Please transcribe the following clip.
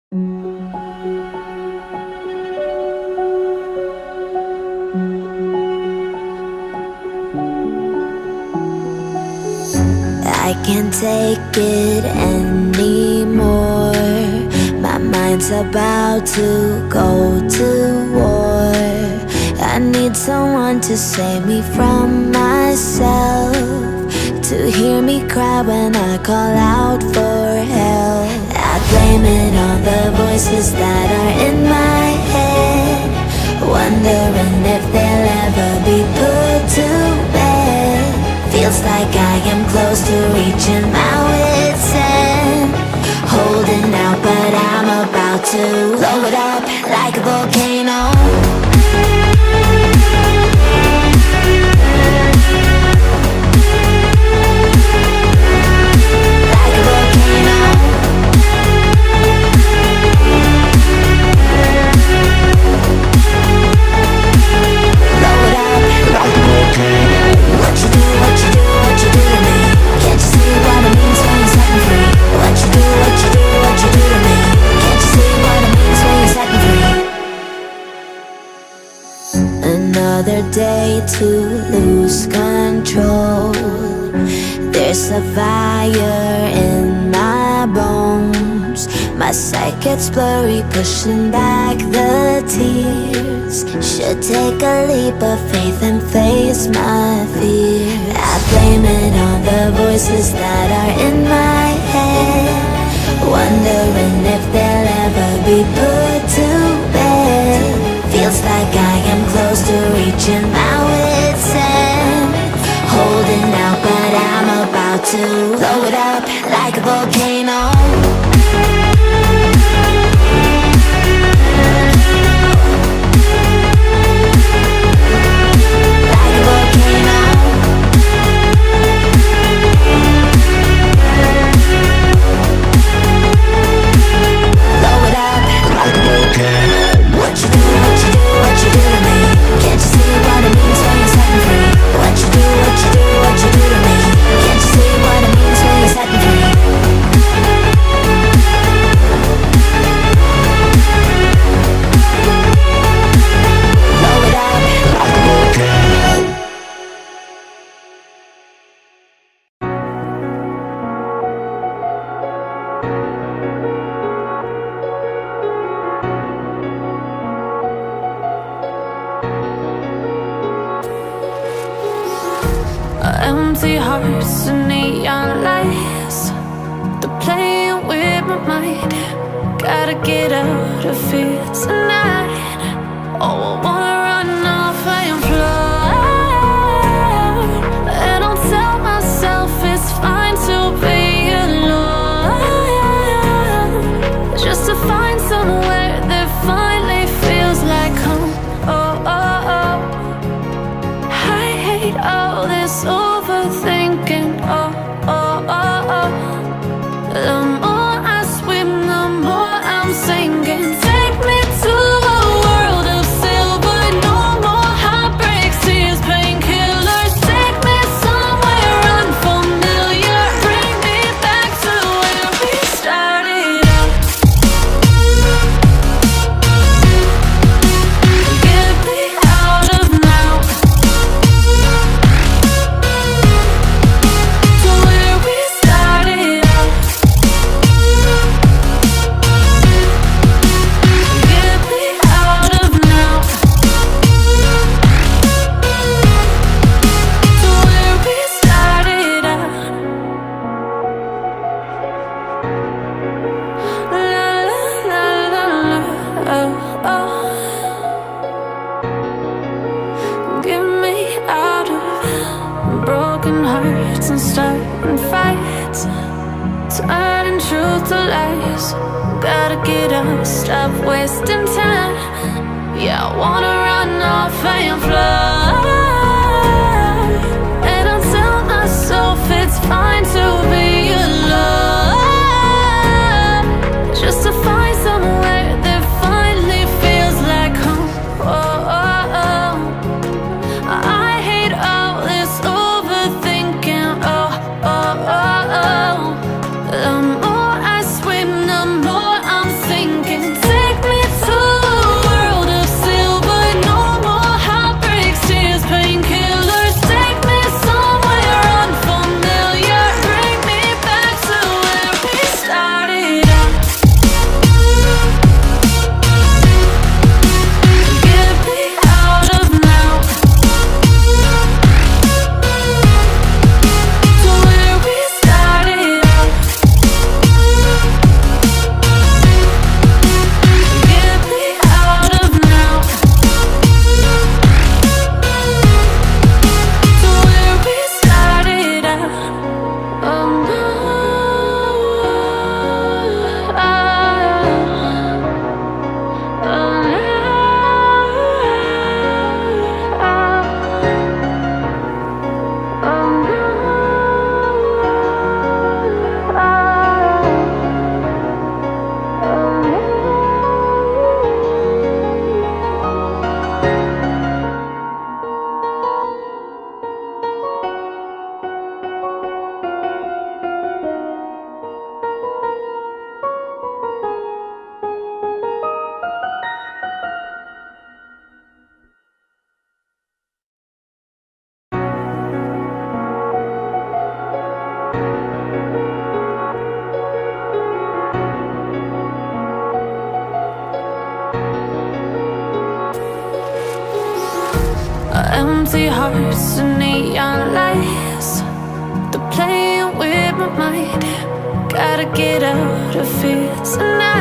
I can't take it anymore. My mind's about to go to war. I need someone to save me from myself, to hear me cry when I call out for help. I blame it on the voices that are in my head, wondering if they'll ever be put to bed. Feels like I am close to reaching my wit's end, holding out but I'm about to blow it up like a volcano. Another day to lose control. There's a fire in my bones. My sight gets blurry, pushing back the tears. Should take a leap of faith and face my fear. I blame it on the voices that are in my head, wondering if they'll ever be put to bed. Feels like I am close to reaching my wit's end, holding out but I'm about to blow it up like a volcano. Empty hearts and neon lights, they're playing with my mind. Gotta get out of here tonight. Oh, I wanna run off and fly, and I'll tell myself it's fine to be alone, just to find somewhere that finally feels like home. Oh, oh, oh. I hate all this overthinking. Oh, oh, oh, oh. The more I swim, the more I'm sinking. Take me to a world of silver. No more heartbreaks, tears, painkillers. Take me somewhere unfamiliar. Bring me back to where we started out. Get me out of now, to where we started out. Get me out of now, to where we started out. La la la la la, oh, oh. Get me out of broken hearts and starting fights, turning truth to lies. Gotta get up, stop wasting time. Yeah, I wanna run off and fly, and I'll tell myself it's fine to be alone, just to find somewhere that finally feels like home. Oh, oh, oh. I hate all this overthinking. Oh, oh, oh, oh. The more I swim, the more I'm sinking. Empty hearts and neon lights, they're playing with my mind. Gotta get out of here tonight.